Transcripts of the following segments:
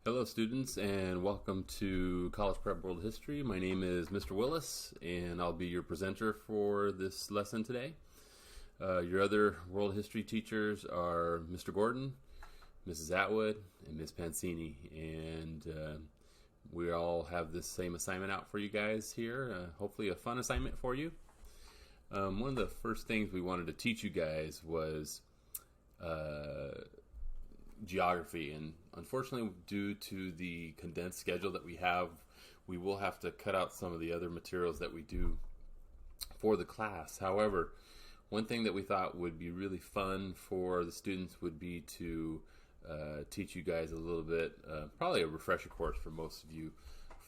Hello students and welcome to College Prep World History. My name is Mr. Willis and I'll be your presenter for this lesson today. Your other world history teachers are Mr. Gordon, Mrs. Atwood, and Ms. Pancini, and we all have this same assignment out for you guys here, hopefully a fun assignment for you. One of the first things we wanted to teach you guys was geography, and unfortunately due to the condensed schedule that we have, we will have to cut out some of the other materials that we do for the class. However, one thing that we thought would be really fun for the students would be to teach you guys a little bit, probably a refresher course for most of you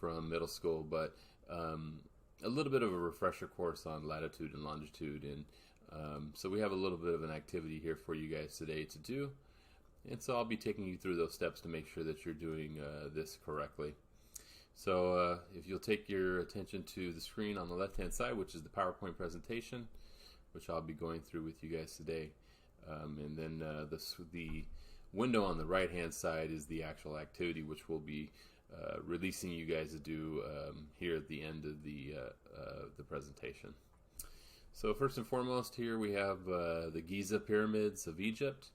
from middle school, but a little bit of a refresher course on latitude and longitude, and so we have a little bit of an activity here for you guys today to do. And so I'll be taking you through those steps to make sure that you're doing this correctly. So if you'll take your attention to the screen on the left-hand side, which is the PowerPoint presentation, which I'll be going through with you guys today. And then the window on the right-hand side is the actual activity, which we'll be releasing you guys to do here at the end of the presentation. So first and foremost, here we have the Giza pyramids of Egypt.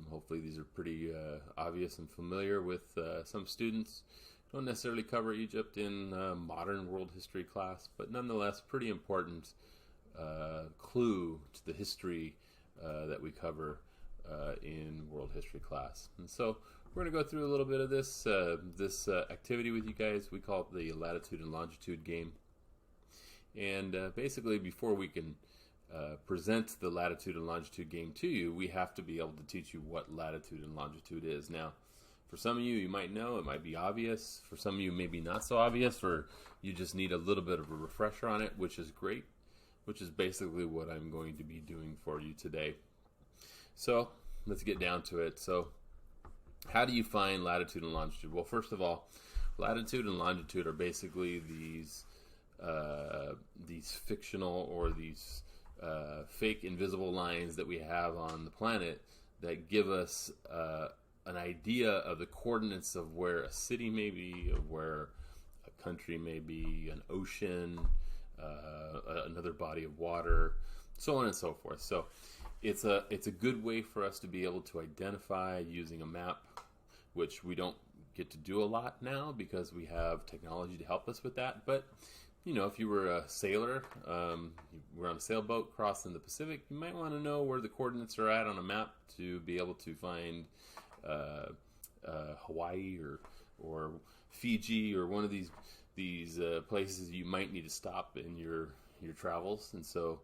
Hopefully these are pretty obvious and familiar with some students. Don't necessarily cover Egypt in modern world history class, but nonetheless pretty important clue to the history that we cover in world history class. And so we're going to go through a little bit of this activity with you guys. We call it the latitude and longitude game. And basically, before we can present the latitude and longitude game to you, we have to be able to teach you what latitude and longitude is. Now, for some of you, you might know, it might be obvious. For some of you, maybe not so obvious, or you just need a little bit of a refresher on it, which is great, which is basically what I'm going to be doing for you today. So let's get down to it. So how do you find latitude and longitude? Well, first of all, latitude and longitude are basically these fictional or these fake invisible lines that we have on the planet that give us an idea of the coordinates of where a city may be, of where a country may be, an ocean, another body of water, so on and so forth. So it's a good way for us to be able to identify using a map, which we don't get to do a lot now because we have technology to help us with that. But you know, if you were a sailor, you were on a sailboat crossing the Pacific, you might want to know where the coordinates are at on a map to be able to find Hawaii or Fiji or one of these places you might need to stop in your travels. And so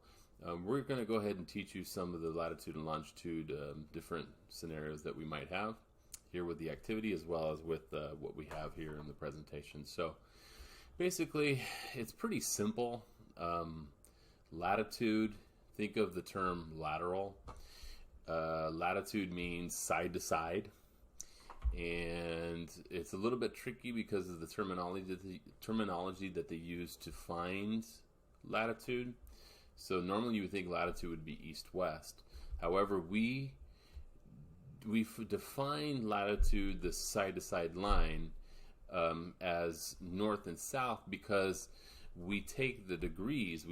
we're going to go ahead and teach you some of the latitude and longitude different scenarios that we might have here with the activity, as well as with what we have here in the presentation. So basically, it's pretty simple. Latitude, think of the term lateral. Latitude means side to side. And it's a little bit tricky because of the terminology that they use to find latitude. So normally you would think latitude would be east-west. However, we define latitude, the side-to-side line, as north and south because we take the degrees,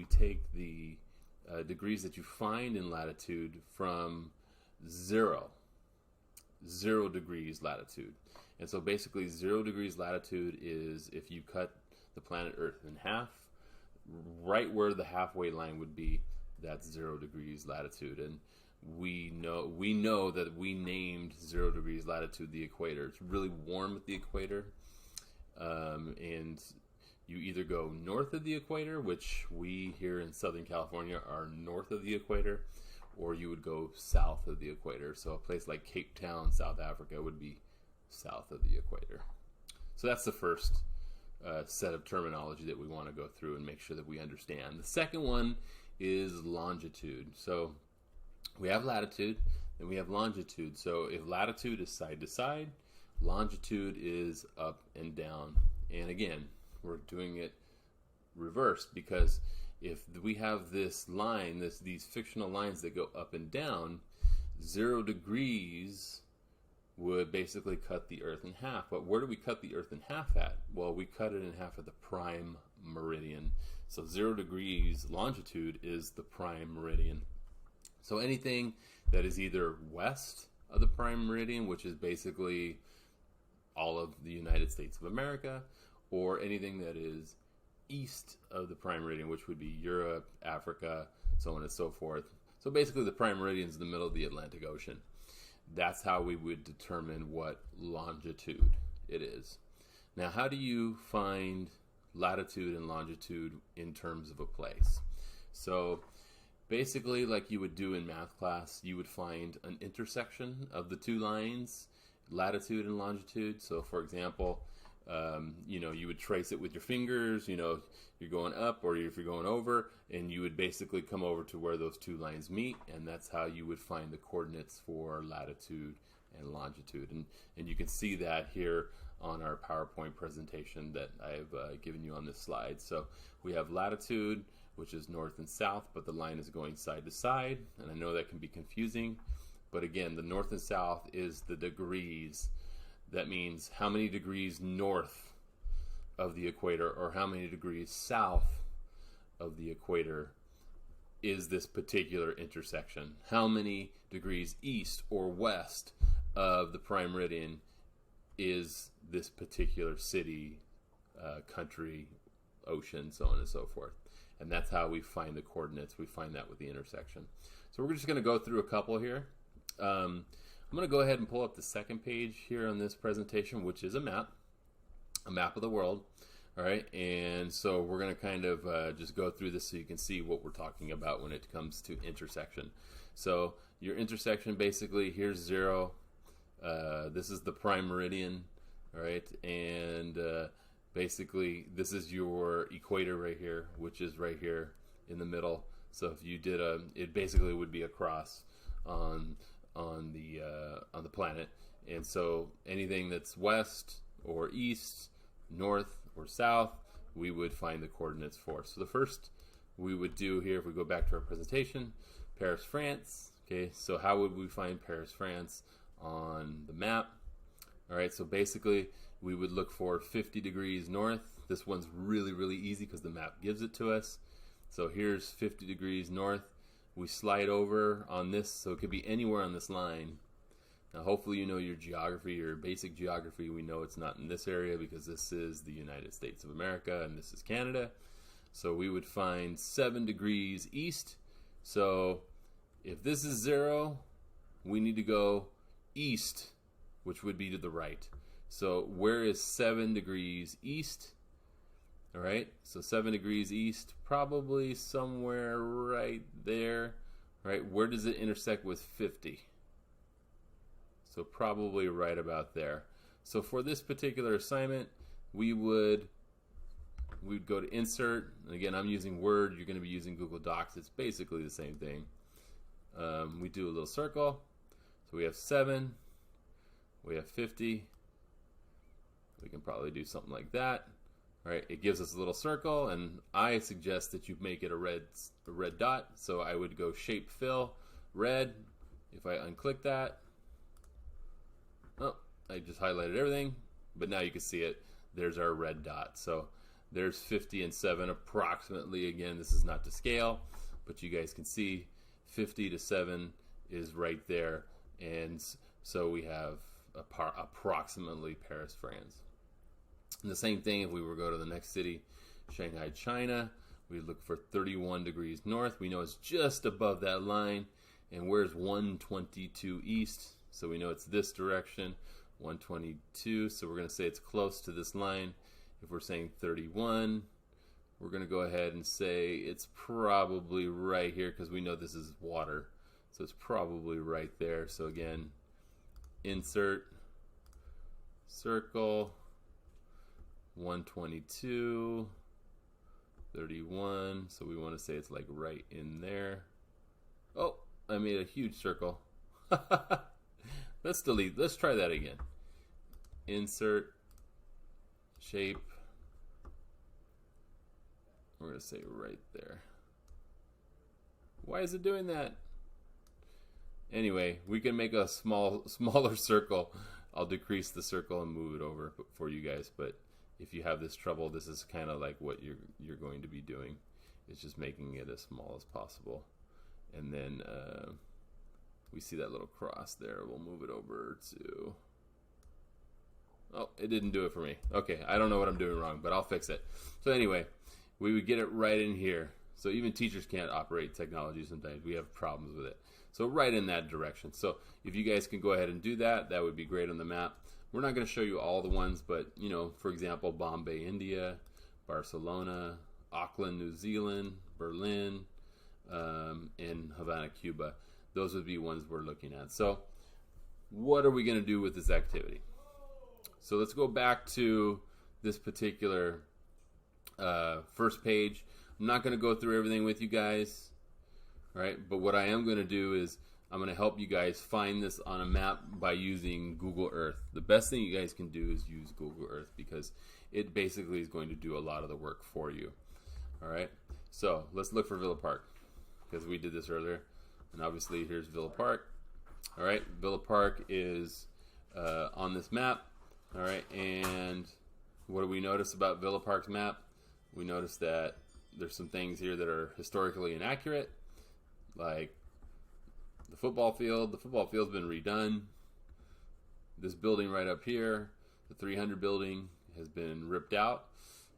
degrees that you find in latitude from 0 degrees latitude. And so basically 0 degrees latitude is if you cut the planet Earth in half, right where the halfway line would be, that's 0 degrees latitude. And we know that we named 0 degrees latitude the equator. It's really warm at the equator. And you either go north of the equator, which we here in Southern California are north of the equator, or you would go south of the equator. So a place like Cape Town, South Africa would be south of the equator. So that's the first set of terminology that we want to go through and make sure that we understand. The second one is longitude. So we have latitude and we have longitude. So if latitude is side to side, longitude is up and down. And again, we're doing it reversed because if we have this line, these fictional lines that go up and down, 0 degrees would basically cut the Earth in half. But where do we cut the Earth in half at? Well, we cut it in half at the prime meridian. So 0 degrees longitude is the prime meridian. So anything that is either west of the prime meridian, which is basically all of the United States of America, or anything that is east of the prime meridian, which would be Europe, Africa, so on and so forth. So basically the prime meridian is in the middle of the Atlantic Ocean. That's how we would determine what longitude it is. Now, how do you find latitude and longitude in terms of a place? So basically, like you would do in math class, you would find an intersection of the two lines, latitude and longitude. So for example, you would trace it with your fingers, you're going up or if you're going over, and you would basically come over to where those two lines meet, and that's how you would find the coordinates for latitude and longitude. And you can see that here on our PowerPoint presentation that I've given you on this slide. So we have latitude, which is north and south, but the line is going side to side, and I know that can be confusing, but again, the north and south is the degrees. That means how many degrees north of the equator or how many degrees south of the equator is this particular intersection. How many degrees east or west of the prime meridian is this particular city, country, ocean, so on and so forth. And that's how we find the coordinates. We find that with the intersection. So we're just going to go through a couple here. I'm going to go ahead and pull up the second page here on this presentation, which is a map of the world. All right, and so we're going to kind of just go through this so you can see what we're talking about when it comes to intersection. So your intersection, basically, here's 0. This is the prime meridian, all right, and basically this is your equator right here, which is right here in the middle. So if you did it basically would be a cross on the planet, and so anything that's west or east, north or south, we would find the coordinates for. So the first we would do here, if we go back to our presentation, Paris, France. Okay, so how would we find Paris, France on the map? All right, so basically we would look for 50 degrees north. This one's really, really easy because the map gives it to us. So here's 50 degrees north. We slide over on this, so it could be anywhere on this line. Now hopefully you know your geography, your basic geography. We know it's not in this area because this is the United States of America and this is Canada. So we would find 7 degrees east. So if this is 0, we need to go east, which would be to the right. So where is 7 degrees east? All right, so 7 degrees east, probably somewhere right there. Right, where does it intersect with 50? So probably right about there. So for this particular assignment, we'd go to insert, and again, I'm using Word, you're going to be using Google Docs. It's basically the same thing. We do a little circle. So we have 7, we have 50. We can probably do something like that. All right, it gives us a little circle, and I suggest that you make it a red dot. So I would go shape fill, red. If I unclick that, oh, I just highlighted everything, but now you can see it. There's our red dot. So there's 50 and 7 approximately. Again, this is not to scale, but you guys can see 50 to 7 is right there. And so we have approximately Paris, France. And the same thing if we were to go to the next city, Shanghai, China, we look for 31 degrees north. We know it's just above that line. And where's 122 east? So we know it's this direction, 122. So we're going to say it's close to this line. If we're saying 31, we're going to go ahead and say it's probably right here because we know this is water. So it's probably right there. So again, insert, circle, 122, 31. So we want to say it's like right in there. Oh, I made a huge circle. Let's delete. Let's try that again. Insert, shape. We're going to say right there. Why is it doing that? Anyway, we can make a smaller circle. I'll decrease the circle and move it over for you guys. But if you have this trouble, this is kind of like what you're going to be doing. It's just making it as small as possible. And then we see that little cross there. We'll move it over to... Oh, it didn't do it for me. Okay, I don't know what I'm doing wrong, but I'll fix it. So anyway, we would get it right in here. So even teachers can't operate technology sometimes. We have problems with it. So right in that direction. So if you guys can go ahead and do that, that would be great on the map. We're not going to show you all the ones, but, you know, for example, Bombay, India, Barcelona, Auckland, New Zealand, Berlin, and Havana, Cuba. Those would be ones we're looking at. So what are we going to do with this activity? So let's go back to this particular first page. I'm not going to go through everything with you guys, right? But what I am going to do is I'm going to help you guys find this on a map by using Google Earth. The best thing you guys can do is use Google Earth because it basically is going to do a lot of the work for you. All right, so let's look for Villa Park because we did this earlier. And obviously here's Villa Park. All right, Villa Park is on this map. All right, and what do we notice about Villa Park's map? We notice that there's some things here that are historically inaccurate, like the football field. The football field's been redone. This building right up here, the 300 building, has been ripped out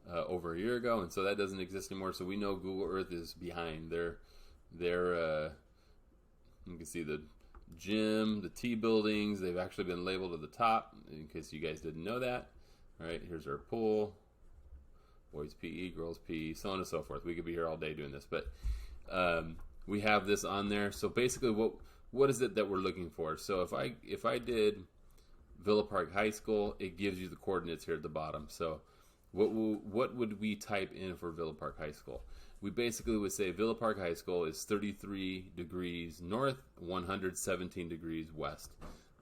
over a year ago, and so that doesn't exist anymore. So we know Google Earth is behind. You can see the gym, the T buildings, they've actually been labeled at the top in case you guys didn't know that. All right, here's our pool, boys PE, girls PE, so on and so forth. We could be here all day doing this, but we have this on there. So basically what is it that we're looking for? So if I did Villa Park High School, it gives you the coordinates here at the bottom. So what would we type in for Villa Park High School? We basically would say Villa Park High School is 33 degrees north, 117 degrees west.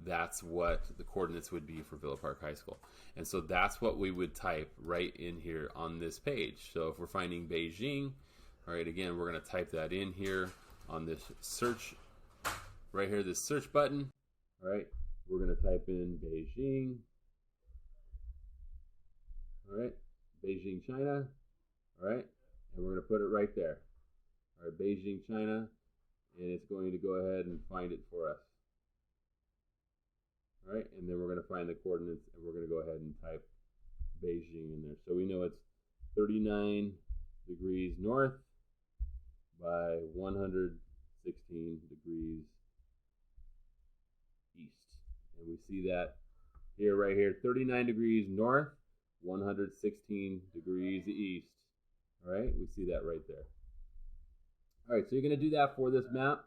That's what the coordinates would be for Villa Park High School. And so that's what we would type right in here on this page. So if we're finding Beijing, all right, again, we're going to type that in here on this search, right here, this search button. All right, we're going to type in Beijing. All right, Beijing, China. All right. And we're going to put it right there. All right, Beijing, China, and it's going to go ahead and find it for us. All right, and then we're going to find the coordinates, and we're going to go ahead and type Beijing in there. So we know it's 39 degrees north by 116 degrees east. And we see that here, right here, 39 degrees north, 116 degrees east. All right, we see that right there. All right, so you're going to do that for this map.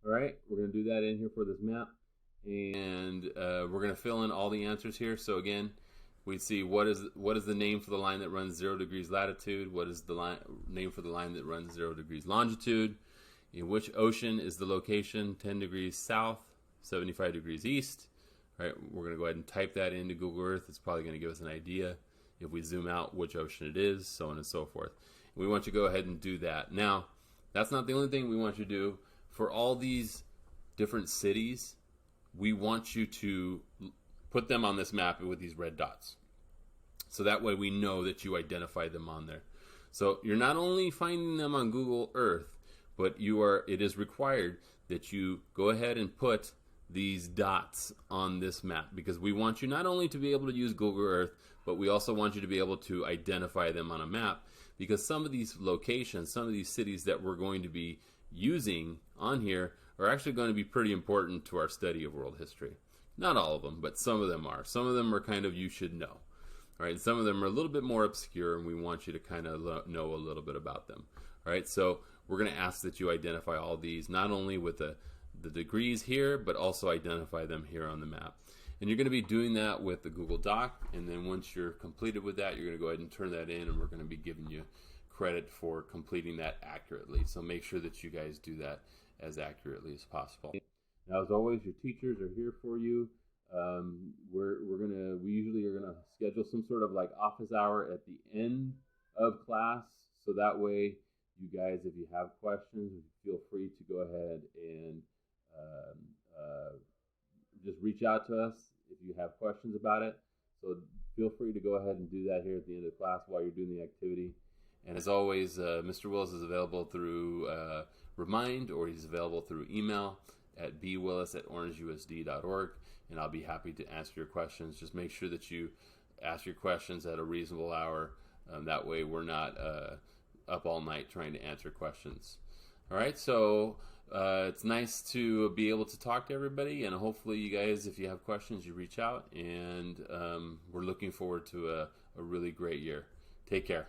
All right, we're going to do that in here for this map. And we're going to fill in all the answers here. So again, we see what is the name for the line that runs 0 degrees latitude? What is the name for the line that runs 0 degrees longitude? In which ocean is the location 10 degrees south, 75 degrees east? All right, we're going to go ahead and type that into Google Earth. It's probably going to give us an idea if we zoom out which ocean it is, so on and so forth. We want you to go ahead and do that. Now, that's not the only thing we want you to do. For all these different cities, we want you to put them on this map with these red dots. So that way we know that you identified them on there. So you're not only finding them on Google Earth, but it is required that you go ahead and put these dots on this map, because we want you not only to be able to use Google Earth, but we also want you to be able to identify them on a map, because some of these locations, some of these cities that we're going to be using on here are actually going to be pretty important to our study of world history. Not all of them, but some of them are. Some of them are kind of you should know. All right, some of them are a little bit more obscure, and we want you to kind of know a little bit about them. All right, so we're going to ask that you identify all these, not only with the degrees here, but also identify them here on the map. And you're going to be doing that with the Google Doc, and then once you're completed with that, you're going to go ahead and turn that in, and we're going to be giving you credit for completing that accurately. So make sure that you guys do that as accurately as possible. Now, as always, your teachers are here for you. We usually are gonna schedule some sort of like office hour at the end of class, so that way you guys, if you have questions, feel free to go ahead and just reach out to us if you have questions about it. So feel free to go ahead and do that here at the end of the class while you're doing the activity. And as always, Mr. Willis is available through Remind, or he's available through email at bwillis@orangeusd.org, and I'll be happy to answer your questions. Just make sure that you ask your questions at a reasonable hour. That way we're not up all night trying to answer questions. All right, so it's nice to be able to talk to everybody, and hopefully you guys, if you have questions, you reach out, and we're looking forward to a really great year. Take care.